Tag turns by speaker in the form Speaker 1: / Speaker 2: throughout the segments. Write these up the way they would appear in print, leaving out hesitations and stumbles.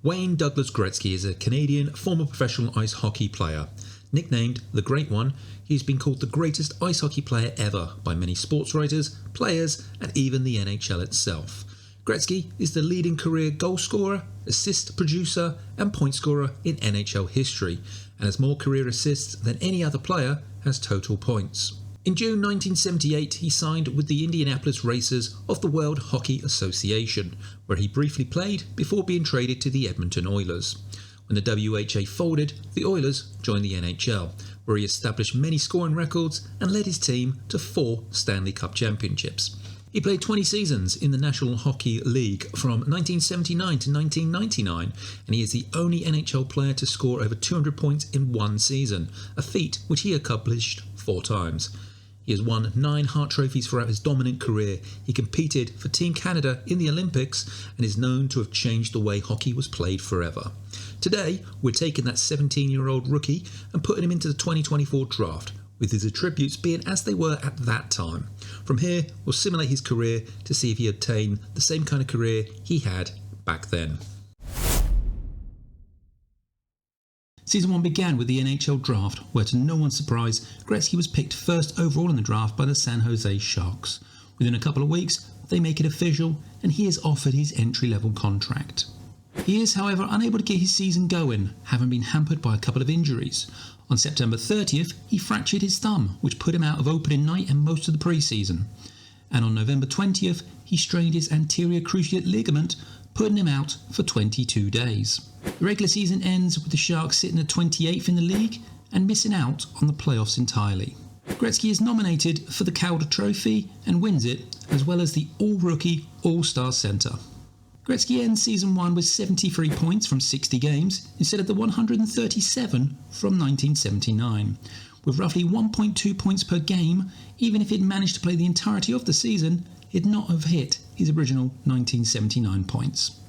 Speaker 1: Wayne Douglas Gretzky is a Canadian former professional ice hockey player. Nicknamed the Great One, he has been called the greatest ice hockey player ever by many sports writers, players, and even the NHL itself. Gretzky is the leading career goal scorer, assist producer, and point scorer in NHL history, and has more career assists than any other player has total points. In June 1978, he signed with the Indianapolis Racers of the World Hockey Association, where he briefly played before being traded to the Edmonton Oilers. When the WHA folded, the Oilers joined the NHL, where he established many scoring records and led his team to 4 Stanley Cup championships. He played 20 seasons in the National Hockey League from 1979 to 1999, and he is the only NHL player to score over 200 points in one season, a feat which he accomplished 4 times. He has won 9 Hart trophies throughout his dominant career. He competed for Team Canada in the Olympics and is known to have changed the way hockey was played forever. Today, we're taking that 17-year-old rookie and putting him into the 2024 draft, with his attributes being as they were at that time. From here, we'll simulate his career to see if he obtained the same kind of career he had back then. Season 1 began with the NHL Draft, where to no one's surprise, Gretzky was picked first overall in the draft by the San Jose Sharks. Within a couple of weeks, they make it official, and he is offered his entry-level contract. He is, however, unable to get his season going, having been hampered by a couple of injuries. On September 30th, he fractured his thumb, which put him out of opening night and most of the pre-season. And on November 20th, he strained his anterior cruciate ligament, putting him out for 22 days. The regular season ends with the Sharks sitting at 28th in the league and missing out on the playoffs entirely. Gretzky is nominated for the Calder Trophy and wins it, as well as the All-Rookie All-Star Centre. Gretzky ends season 1 with 73 points from 60 games instead of the 137 from 1979. With roughly 1.2 points per game, even if he'd managed to play the entirety of the season, he'd not have hit his original 1979 points.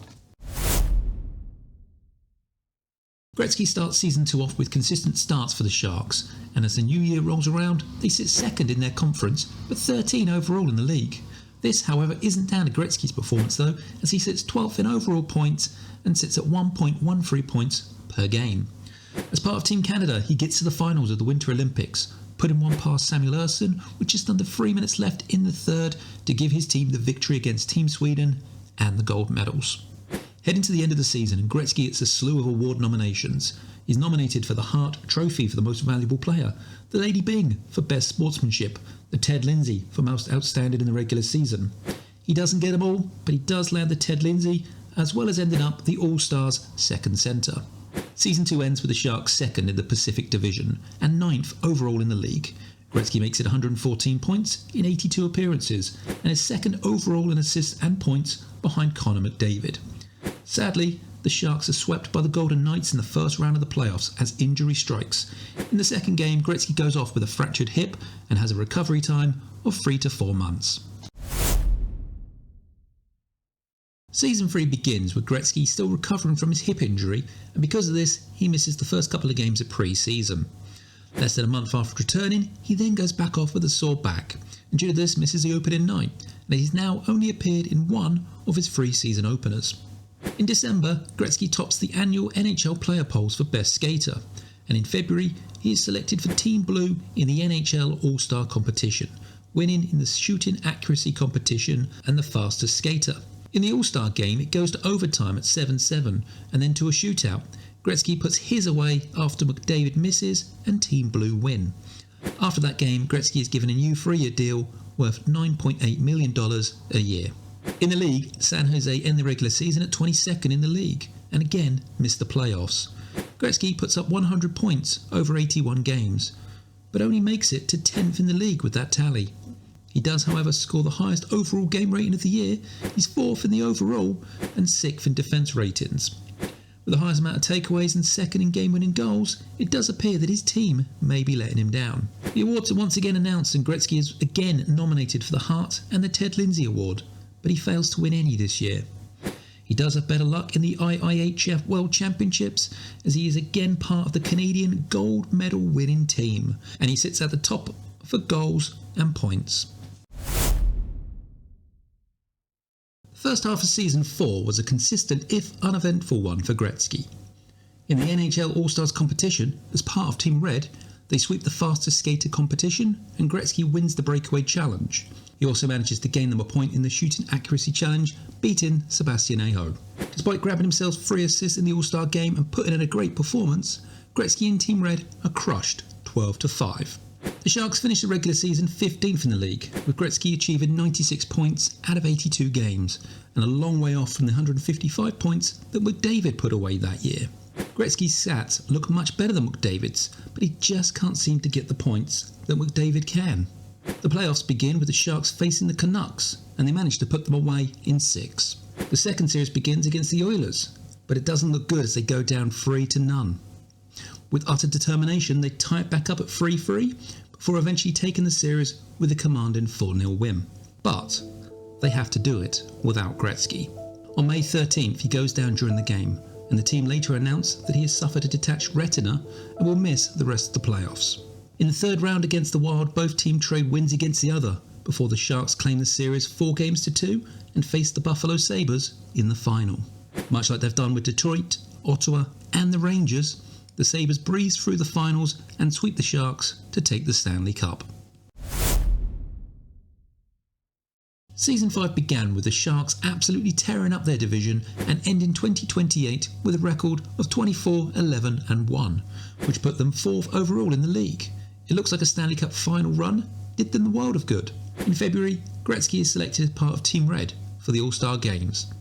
Speaker 1: Gretzky starts season 2 off with consistent starts for the Sharks, and as the new year rolls around, they sit second in their conference, but 13 overall in the league. This, however, isn't down to Gretzky's performance though, as he sits 12th in overall points and sits at 1.13 points per game. As part of Team Canada, he gets to the finals of the Winter Olympics, putting one past Samuel Ersson with just under 3 minutes left in the third to give his team the victory against Team Sweden and the gold medals. Heading to the end of the season, and Gretzky gets a slew of award nominations. He's nominated for the Hart Trophy for the Most Valuable Player, the Lady Byng for Best Sportsmanship, the Ted Lindsay for Most Outstanding in the regular season. He doesn't get them all, but he does land the Ted Lindsay, as well as ending up the All-Stars second centre. Season 2 ends with the Sharks second in the Pacific Division and 9th overall in the league. Gretzky makes it 114 points in 82 appearances and is second overall in assists and points behind Connor McDavid. Sadly, the Sharks are swept by the Golden Knights in the first round of the playoffs as injury strikes. In the second game, Gretzky goes off with a fractured hip and has a recovery time of 3 to 4 months. Season 3 begins with Gretzky still recovering from his hip injury, and because of this, he misses the first couple of games of pre-season. Less than a month after returning, he then goes back off with a sore back, and due to this misses the opening night, and he's now only appeared in 1 of his 3 season openers. In December, Gretzky tops the annual NHL player polls for Best Skater, and in February, he is selected for Team Blue in the NHL All-Star competition, winning in the shooting accuracy competition and the fastest skater. In the All-Star game, it goes to overtime at 7-7 and then to a shootout. Gretzky puts his away after McDavid misses and Team Blue win. After that game, Gretzky is given a new 3-year deal worth $9.8 million a year. In the league, San Jose end the regular season at 22nd in the league and again miss the playoffs. Gretzky puts up 100 points over 81 games, but only makes it to 10th in the league with that tally. He does, however, score the highest overall game rating of the year. He's 4th in the overall and 6th in defence ratings. With the highest amount of takeaways and 2nd in game-winning goals, it does appear that his team may be letting him down. The awards are once again announced and Gretzky is again nominated for the Hart and the Ted Lindsay Award, but he fails to win any this year. He does have better luck in the IIHF World Championships, as he is again part of the Canadian gold medal winning team, and he sits at the top for goals and points. First half of Season 4 was a consistent if uneventful one for Gretzky. In the NHL All-Stars competition, as part of Team Red, they sweep the fastest skater competition and Gretzky wins the breakaway challenge. He also manages to gain them a point in the shooting accuracy challenge, beating Sebastian Aho. Despite grabbing himself 3 assists in the All-Star game and putting in a great performance, Gretzky and Team Red are crushed 12-5. The Sharks finished the regular season 15th in the league, with Gretzky achieving 96 points out of 82 games, and a long way off from the 155 points that McDavid put away that year. Gretzky's stats look much better than McDavid's, but he just can't seem to get the points that McDavid can. The playoffs begin with the Sharks facing the Canucks, and they manage to put them away in 6. The second series begins against the Oilers, but it doesn't look good as they go down 3-0. With utter determination, they tie it back up at 3-3, before eventually taking the series with a commanding 4-0 win. But they have to do it without Gretzky. On May 13th, he goes down during the game, and the team later announced that he has suffered a detached retina and will miss the rest of the playoffs. In the third round against the Wild, both teams trade wins against the other, before the Sharks claim the series 4-2 and face the Buffalo Sabres in the final. Much like they've done with Detroit, Ottawa and the Rangers, the Sabres breeze through the finals and sweep the Sharks to take the Stanley Cup. Season 5 began with the Sharks absolutely tearing up their division and ending 2028 with a record of 24-11-1, which put them 4th overall in the league. It looks like a Stanley Cup final run did them the world of good. In February, Gretzky is selected as part of Team Red for the All-Star Games.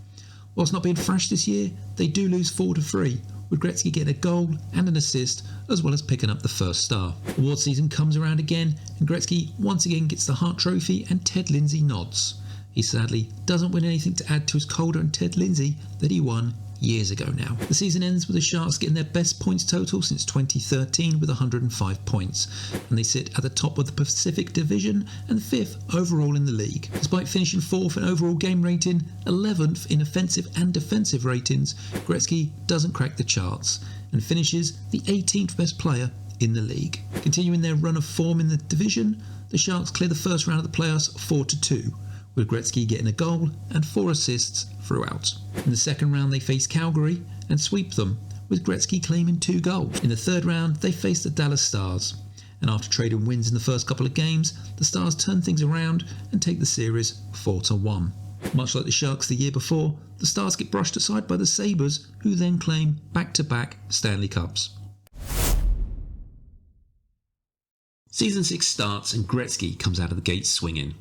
Speaker 1: Whilst not being thrashed this year, they do lose 4-3, with Gretzky getting a goal and an assist, as well as picking up the first star. Award season comes around again, and Gretzky once again gets the Hart Trophy and Ted Lindsay nods. He sadly doesn't win anything to add to his Calder and Ted Lindsay that he won years ago now. The season ends with the Sharks getting their best points total since 2013 with 105 points, and they sit at the top of the Pacific Division and 5th overall in the league. Despite finishing 4th in overall game rating, 11th in offensive and defensive ratings, Gretzky doesn't crack the charts and finishes the 18th best player in the league. Continuing their run of form in the division, the Sharks clear the first round of the playoffs 4-2. With Gretzky getting a goal and 4 assists throughout. In the second round they face Calgary and sweep them, with Gretzky claiming 2 goals. In the third round they face the Dallas Stars, and after trading wins in the first couple of games, the Stars turn things around and take the series 4-1. Much like the Sharks the year before, the Stars get brushed aside by the Sabres, who then claim back-to-back Stanley Cups. Season 6 starts and Gretzky comes out of the gates swinging.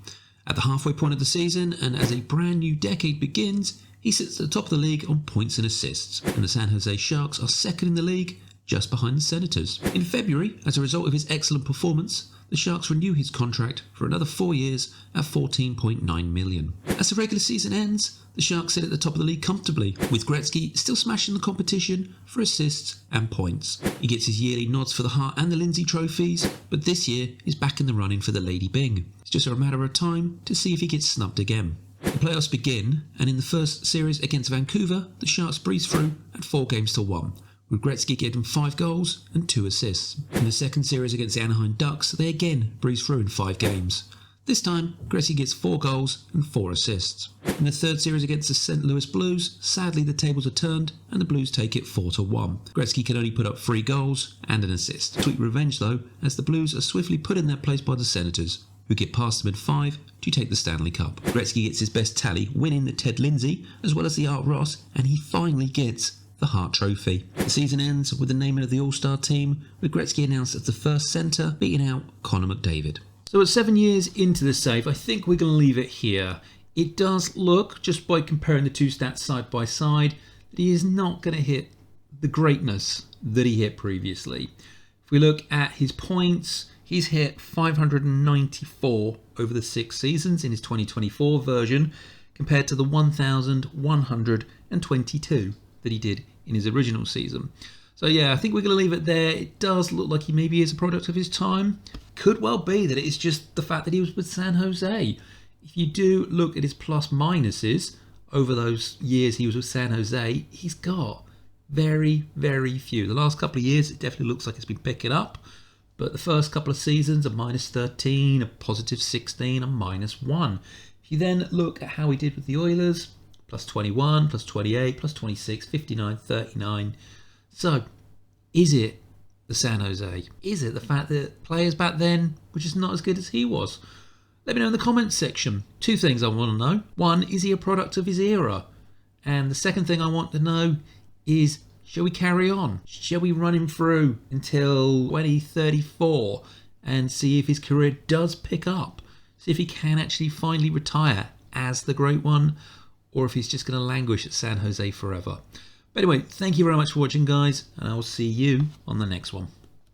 Speaker 1: At the halfway point of the season, and as a brand new decade begins, he sits at the top of the league on points and assists, and the San Jose Sharks are second in the league, just behind the Senators. In February, as a result of his excellent performance, the Sharks renew his contract for another 4 years at $14.9 million. As the regular season ends, the Sharks sit at the top of the league comfortably, with Gretzky still smashing the competition for assists and points. He gets his yearly nods for the Hart and the Lindsay trophies, but this year is back in the running for the Lady Byng. It's just a matter of time to see if he gets snubbed again. The playoffs begin, and in the first series against Vancouver, the Sharks breeze through at 4-1, with Gretzky getting 5 goals and 2 assists. In the second series against the Anaheim Ducks, they again breeze through in 5 games. This time, Gretzky gets 4 goals and 4 assists. In the third series against the St. Louis Blues, sadly the tables are turned and the Blues take it 4-1. Gretzky can only put up 3 goals and an assist. Sweet revenge though, as the Blues are swiftly put in their place by the Senators, who get past them in 5 to take the Stanley Cup. Gretzky gets his best tally, winning the Ted Lindsay as well as the Art Ross, and he finally gets the Hart Trophy. The season ends with the naming of the All-Star team, with Gretzky announced as the first centre, beating out Connor McDavid. So at 7 years into the save, I think we're going to leave it here. It does look, just by comparing the 2 stats side by side, that he is not going to hit the greatness that he hit previously. If we look at his points, he's hit 594 over the 6 seasons in his 2024 version, compared to the 1,122 that he did in his original season. So yeah, I think we're going to leave it there. It does look like he maybe is a product of his time. Could well be that it's just the fact that he was with San Jose. If you do look at his plus minuses over those years he was with San Jose, he's got very, very few. The last couple of years, it definitely looks like it's been picking up. But the first couple of seasons, a -13, a +16, a -1. If you then look at how he did with the Oilers, plus 21, plus 28, plus 26, 59, 39. So, is it the San Jose? Is it the fact that players back then were just not as good as he was? Let me know in the comments section. Two things I want to know. One, is he a product of his era? And the second thing I want to know is, shall we carry on? Shall we run him through until 2034 and see if his career does pick up? See if he can actually finally retire as the Great One, or if he's just going to languish at San Jose forever. But anyway, thank you very much for watching, guys, and I will see you on the next one.